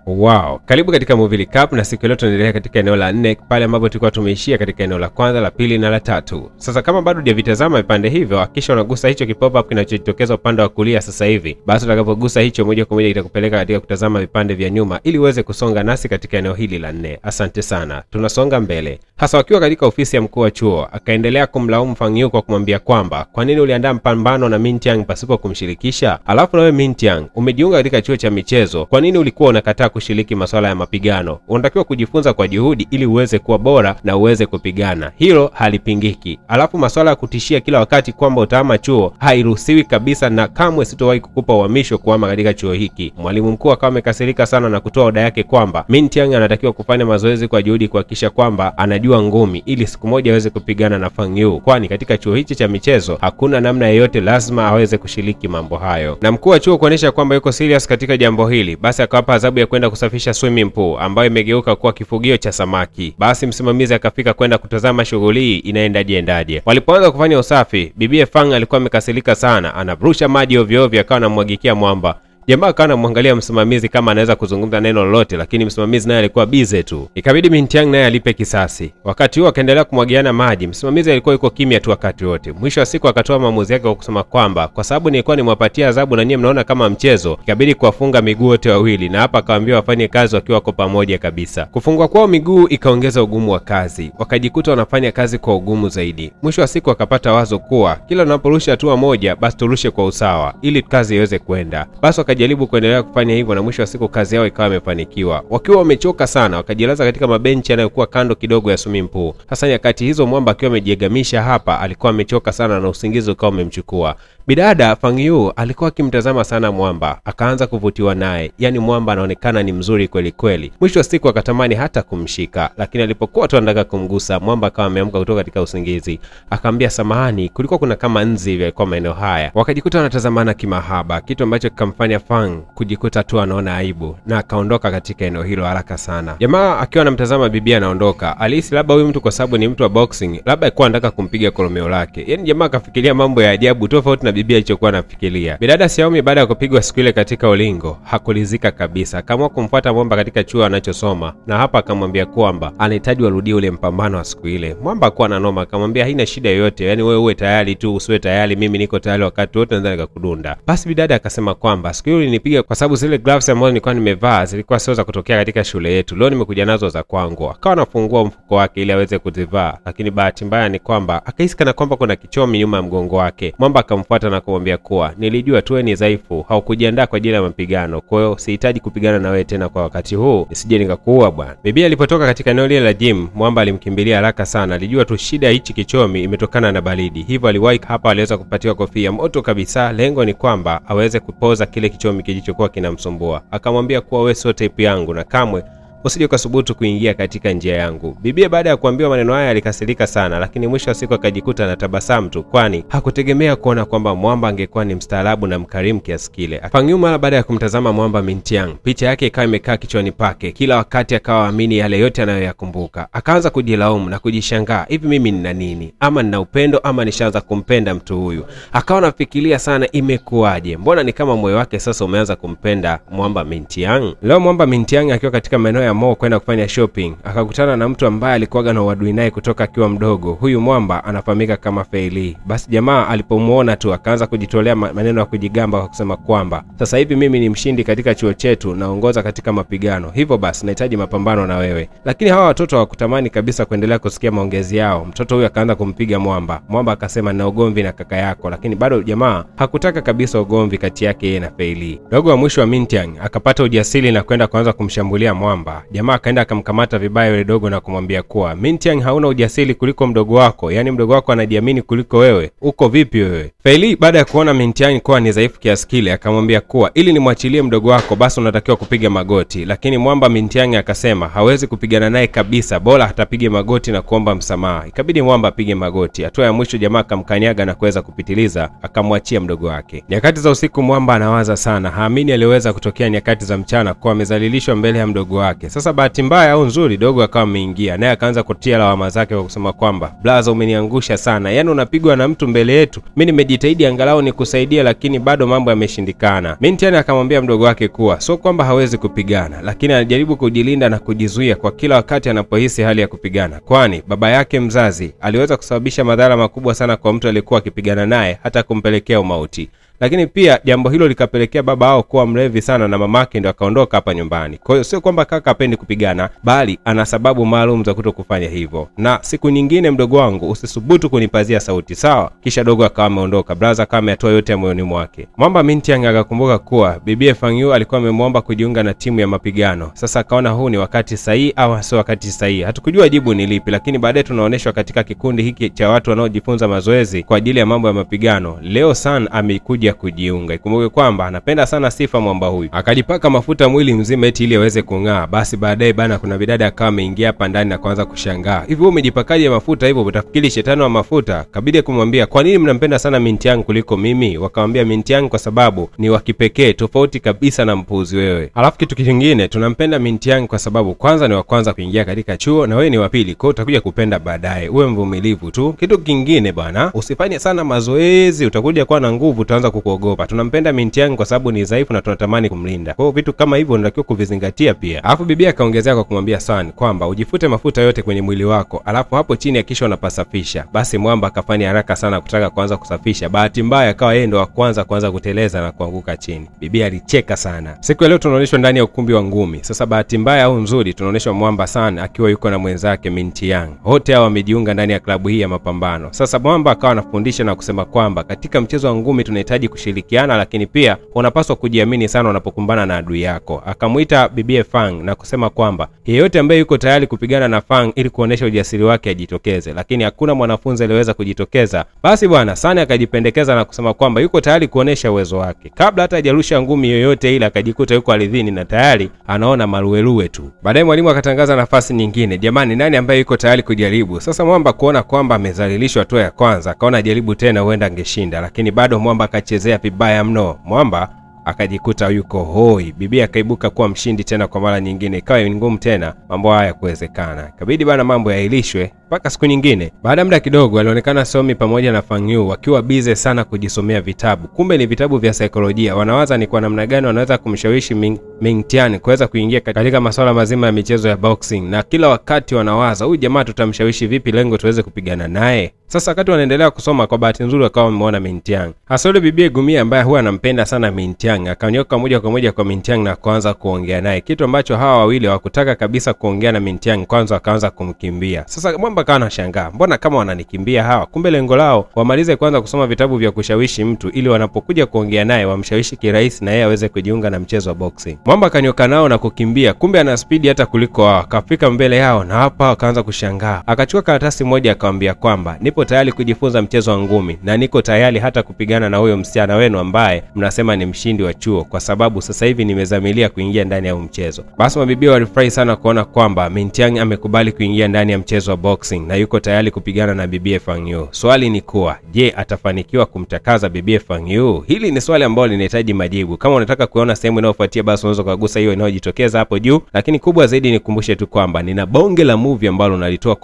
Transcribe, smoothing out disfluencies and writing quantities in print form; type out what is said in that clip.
Wow, karibu katika Movie Recap, na siku leo tunaendelea katika eneo la 4 pale ambapo tulikuwa tumeishia katika eneo la kwanza, la pili na la tatu. Sasa kama bado hujavitazama vipande hivyo, hakikisha unagusa hicho kipop up kinachojitokeza upande wa kulia sasa hivi. Basi utakapogusa hicho moja kwa moja itakupeleka katika kutazama vipande vya nyuma ili uweze kusonga nasi katika eneo hili la 4. Asante sana. Tunasonga mbele. Hasa wakiwa katika ofisi ya mkuu wa chuo, akaendelea kumlaumu Fang Yu kwa kumwambia kwamba kwa nini uliandaa mpambano na Min Tiang pasipo kumshirikisha? Alafu nawe Min Tiang, umejiunga katika chuo cha michezo, kwa nini ulikuwa unakataa kushiriki masuala ya mapigano? Unatakiwa kujifunza kwa juhudi ili uweze kuwa bora na uweze kupigana. Hilo halipingiki. Alafu masuala ya kutishia kila wakati kwamba utahama chuo hairuhusiwi kabisa, na kamwe sitowahi kukupa uhamisho kuhama katika chuo hiki. Mwalimu mkuu akawa amekasirika sana na kutoa oda yake kwamba Min Tiang anatakiwa kufanya mazoezi kwa juhudi kuhakikisha kwamba anajua ngumi ili siku moja aweze kupigana na Fang Yu, kwani katika chuo hichi cha michezo hakuna namna yoyote, lazima aweze kushiriki mambo hayo. Na mkuu wa chuo kuonesha kwamba yuko serious katika jambo hili, basi akawapa adhabu ya kwenda kusafisha swimming pool ambayo imegeuka kuwa kifugio cha samaki. Basi msimamizi akafika kwenda kutazama shughuli hii inaendaje. Walipoanza kufanya usafi, bibi Fang alikuwa amekasirika sana, anabrusha maji ovyo ovyo akawa anamwagikia mwamba. Jamaa akawa anamwangalia msimamizi kama anaweza kuzungumza neno lolote, lakini msimamizi naye alikuwa busy tu. Ikabidi Min Tiang naye alipe kisasi. Wakati huo akaendelea kumwagiana maji, msimamizi alikuwa yuko kimya tu wakati wote. Mwisho wa siku akatoa maamuzi yake kwa kusema kwamba kwa sababu nilikuwa nimwapatia adhabu na nyinyi mnaona kama mchezo, ikabidi kuwafunga miguu wote wawili, na hapa akawaambia wafanye kazi wakiwa wako pamoja kabisa. Kufungwa kwao miguu ikaongeza ugumu wa kazi, wakajikuta wanafanya kazi kwa ugumu zaidi. Mwisho wa siku akapata wazo kuwa kila unaporusha hatua moja basi turushe kwa usawa ili kazi iweze kwenda. Basi jaribu kuendelea kufanya hivyo, na mwisho wa siku kazi yao ikawa imefanikiwa. Wakiwa wamechoka sana, wakajilaza katika mabenchi yanayokuwa kando kidogo ya swimming pool. Hasa nyakati hizo mwamba akiwa amejiegamisha hapa, alikuwa amechoka sana na usingizi ukawa umemchukua. Bidada Fang Yu alikuwa akimtazama sana mwamba, akaanza kuvutiwa naye. Yaani mwamba anaonekana ni mzuri kweli kweli. Mwisho wa siku akatamani hata kumshika, lakini alipokuwa tu anataka kumgusa, mwamba akawa ameamka kutoka katika usingizi. Akamwambia samahani, kulikuwa kuna kama nzi hivi kwa maeneo haya. Wakajikuta wanatazamana kimahaba, kitu ambacho kikamfanya Fang kujikuta tu anaona aibu, na akaondoka katika eneo hilo haraka sana. Jamaa akiwa anamtazama bibi anaondoka, alihisi labda huyu mtu kwa sababu ni mtu wa boxing, labda alikuwa anataka kumpiga kolomeo lake. Yaani jamaa akafikiria mambo ya ajabu tofauti na bibi alichokuwa anafikiria. Bidada Xiaomi baada ya kupigwa siku ile katika ulingo, hakulizika kabisa. Akaamua kumfuata mwamba katika chuo anachosoma, na hapa akamwambia kwamba anahitaji warudie ule mpambano wa siku ile. Mwamba alikuwa ananoma, akamwambia haina shida yoyote, yani wewe uwe tayari tu, usiwe tayari, mimi niko tayari wakati wote naweza nikakudunda. Basi bidada akasema kwamba siku ile nilipiga kwa sababu zile gloves ambazo nilikuwa nimevaa zilikuwa sio za kutokea katika shule yetu, leo nimekuja nazo za kwangu. Akawa anafungua mfuko wake ili aweze kuzivaa, lakini bahati mbaya ni kwamba akahisi kana kwamba kuna kichomi nyuma ya mgongo wake. Mwamba akamfuata na kumwambia kuwa nilijua tu ni dhaifu, haukujiandaa kwa ajili ya mapigano, kwa hiyo sihitaji kupigana na wewe tena kwa wakati huu, nisije nikakuua bwana. Bibi alipotoka katika eneo lile la gym, Mwamba alimkimbilia haraka sana. Alijua tu shida hichi kichomi imetokana na baridi, hivyo aliwahi hapa aliweza kupatiwa kofia moto kabisa. Lengo ni kwamba aweze kupoza kile kichomi kilichokuwa kinamsumbua. Akamwambia kuwa wewe sio type yangu na kamwe usije ukasubutu kuingia katika njia yangu. Bibi baada ya kuambiwa maneno haya alikasirika sana, lakini mwisho wa siku akajikuta na tabasamu tu, kwani hakutegemea kuona kwamba Mwamba angekuwa ni mstaarabu na mkarimu kiasi kile. Fang Yu mara baada ya kumtazama Mwamba Min Tiang, picha yake ikawa imekaa kichwani pake. Kila wakati akawa amini yale yote anayoyakumbuka. Akaanza kujilaumu na kujishangaa, hivi mimi nina nini? Ama nina upendo ama nishaanza kumpenda mtu huyu? Akawa anafikiria sana imekuaje? Mbona ni kama moyo wake sasa umeanza kumpenda Mwamba Min Tiang? Leo Mwamba Min Tiang akiwa katika maeneo ya mall kwenda kufanya shopping, akakutana na mtu ambaye alikuwa na uadui naye kutoka akiwa mdogo. Huyu Mwamba anafahamika kama Fei Li. Basi jamaa alipomuona tu akaanza kujitolea maneno ya kujigamba kwa kusema kwamba sasa hivi mimi ni mshindi katika chuo chetu, naongoza katika mapigano, hivyo basi nahitaji mapambano na wewe. Lakini hawa watoto hawakutamani kabisa kuendelea kusikia maongezi yao. Mtoto huyu akaanza kumpiga Mwamba. Mwamba akasema na ugomvi na kaka yako, lakini bado jamaa hakutaka kabisa ugomvi kati yake yeye na Fei Li. Dogo wa mwisho wa Min Tiang akapata ujasiri na kwenda kuanza kumshambulia Mwamba. Jamaa akaenda akamkamata vibaya yule dogo na kumwambia kuwa Min Tiang hauna ujasiri kuliko mdogo wako, yani mdogo wako anajiamini kuliko wewe. Uko vipi wewe? Fei Li baada ya kuona Min Tiang kuwa ni dhaifu kiasi kile, akamwambia kuwa ili nimwachilie mdogo wako basi unatakiwa kupiga magoti. Lakini Mwamba Min Tiang akasema hawezi kupigana naye kabisa, bora hatapige magoti na kuomba msamaha. Ikabidi Mwamba apige magoti. Hatua ya mwisho jamaa akamkanyaga na kuweza kupitiliza, akamwachia mdogo wake. Nyakati za usiku Mwamba anawaza sana, haamini aliweza kutokea nyakati za mchana kwa amezalilishwa mbele ya mdogo wake. wake. Sasa bahati mbaya au nzuri, dogo akawa ameingia naye akaanza kutia lawama zake kwa kusema kwamba blaza, umeniangusha sana, yani unapigwa na mtu mbele yetu, mimi nimejitahidi angalau nikusaidia lakini bado mambo yameshindikana. Mintian akamwambia mdogo wake kuwa sio kwamba hawezi kupigana, lakini anajaribu kujilinda na kujizuia kwa kila wakati anapohisi hali ya kupigana, kwani baba yake mzazi aliweza kusababisha madhara makubwa sana kwa mtu aliyekuwa akipigana naye hata kumpelekea umauti. Lakini pia jambo hilo likapelekea baba hao kuwa mlevi sana na mamake ndio akaondoka hapa nyumbani. Kwa hiyo sio kwamba kaka hapendi kupigana, bali ana sababu maalum za kutokufanya hivyo. Na siku nyingine mdogo wangu usisubutu kunipazia sauti, sawa? Kisha dogo akawa ameondoka. Brother kama ametoa yote moyoni mwake. Mwamba Mintian akakumbuka kuwa bibi Fang Yu alikuwa amemwomba kujiunga na timu ya mapigano. Sasa akaona huu ni wakati sahihi au sio wakati sahihi. Hatukujua jibu ni lipi, lakini baadaye tunaonyeshwa katika kikundi hiki cha watu wanaojifunza mazoezi kwa ajili ya mambo ya mapigano. Leo San amekuja kujiunga. Ikumbuke kwamba anapenda sana sifa mwamba huyu. Akajipaka mafuta mwili mzima eti ili aweze kung'aa. Basi baadaye bana kuna bidada akawa ameingia hapa ndani na kuanza kushangaa. Hivi wewe umejipakaje mafuta hivyo? Utafikiri shetani wa mafuta. Kabidi kumwambia, "Kwa nini mnampenda sana Mintian kuliko mimi?" Wakamwambia Mintian kwa sababu ni wa kipekee, tofauti kabisa na mpuzi wewe. Alafu kitu kingine, tunampenda Mintian kwa sababu kwanza ni wa kwanza kuingia katika chuo na wewe ni wa pili. Kwa hiyo utakuja kupenda baadaye. Uwe mvumilivu tu. Kitu kingine bana, usifanye sana mazoezi, utakuja kuwa na nguvu, utaanza kukuogopa. Tunampenda Mintian kwa sababu ni dhaifu na tunatamani kumlinda. Kwa hiyo vitu kama hivyo unatakiwa kuvizingatia pia. Alafu bibi akaongezea kwa kumwambia San kwamba ujifute mafuta yote kwenye mwili wako, alafu hapo chini hakisha unapasafisha. Basi mwamba akafanya haraka sana kutaka kuanza kusafisha. Bahati mbaya akawa yeye ndo wa kwanza kuteleza na kuanguka chini. Bibi alicheka sana. Siku ya leo tunaonyeshwa ndani ya ukumbi wa ngumi. Sasa bahati mbaya au nzuri tunaonyeshwa mwamba San akiwa yuko na mwenzake Mintian. Wote hao wamejiunga ndani ya klabu hii ya mapambano. Sasa mwamba akawa anafundisha na kusema kwamba katika mchezo wa ngumi tunahitaji kushirikiana, lakini pia unapaswa kujiamini sana unapokumbana na adui yako. Akamuita bibi Fang na kusema kwamba yeyote ambaye yuko tayari kupigana na Fang ili kuonesha ujasiri wake ajitokeze, lakini hakuna mwanafunzi aliyeweza kujitokeza. Basi bwana San akajipendekeza na kusema kwamba yuko tayari kuonesha uwezo wake. Kabla hata hajarusha ngumi yoyote ile akajikuta yuko ardhini na tayari anaona maruweruwe tu. Baadaye mwalimu akatangaza nafasi nyingine. Jamani, nani ambaye yuko tayari kujaribu? Sasa mwamba kuona kwamba amezalilishwa hatua ya kwanza, akaona jaribu tena huenda angeshinda, lakini bado mwamba akachezea vibaya mno. Mwamba akajikuta yuko hoi. Bibi akaibuka kuwa mshindi tena kwa mara nyingine. Ikawa ni ngumu tena mambo haya kuwezekana. Kabidi bana mambo yailishwe mpaka siku nyingine. Baada ya muda kidogo alionekana Somi pamoja na Fang Yu wakiwa busy sana kujisomea vitabu. Kumbe ni vitabu vya saikolojia. Wanawaza ni kwa namna gani wanaweza kumshawishi Mintian kuweza kuingia katika masuala mazima ya michezo ya boxing, na kila wakati wanawaza huyu jamaa tutamshawishi vipi lengo tuweze kupigana naye. Sasa wakati wanaendelea kusoma, kwa bahati nzuri wakawa wameona Mintian. Hasa yule bibi Gumia ambaye huwa anampenda sana Mintian akanyoka moja kwa moja kwa Mintian na kuanza kuongea naye, kitu ambacho hawa wawili hawakutaka kabisa kuongea na Mintian. Kwanza wakaanza kumkimbia. Sasa mwamba akawa anashangaa, mbona kama wananikimbia hawa? Kumbe lengo lao wamalize kwanza kusoma vitabu vya kushawishi mtu ili wanapokuja kuongea naye wamshawishi kirahisi na yeye aweze kujiunga na mchezo wa boxing. Mwamba akanyoka nao na kukimbia. Kumbe ana speed hata kuliko hao. Akafika mbele yao na hapa wakaanza kushangaa. Akachukua karatasi moja akamwambia kwamba nipo tayari kujifunza mchezo wa ngumi na niko tayari hata kupigana na huyo msichana wenu ambaye mnasema ni mshindi wa chuo, kwa sababu sasa hivi nimezamilia kuingia ndani ya mchezo. Basi mabibi walifurahi sana kuona kwamba Mintian amekubali kuingia ndani ya mchezo wa boxing na yuko tayari kupigana na bibi Fang Yu. Swali ni kuwa, je, atafanikiwa kumtakaza bibi Fang Yu? Hili ni swali ambalo linahitaji majibu. Kama unataka kuona sehemu inayofuatia, basi unaweza kugusa hiyo inayojitokeza hapo juu, lakini kubwa zaidi nikukumbushe tu kwamba nina bonge la movie ambalo nalitoa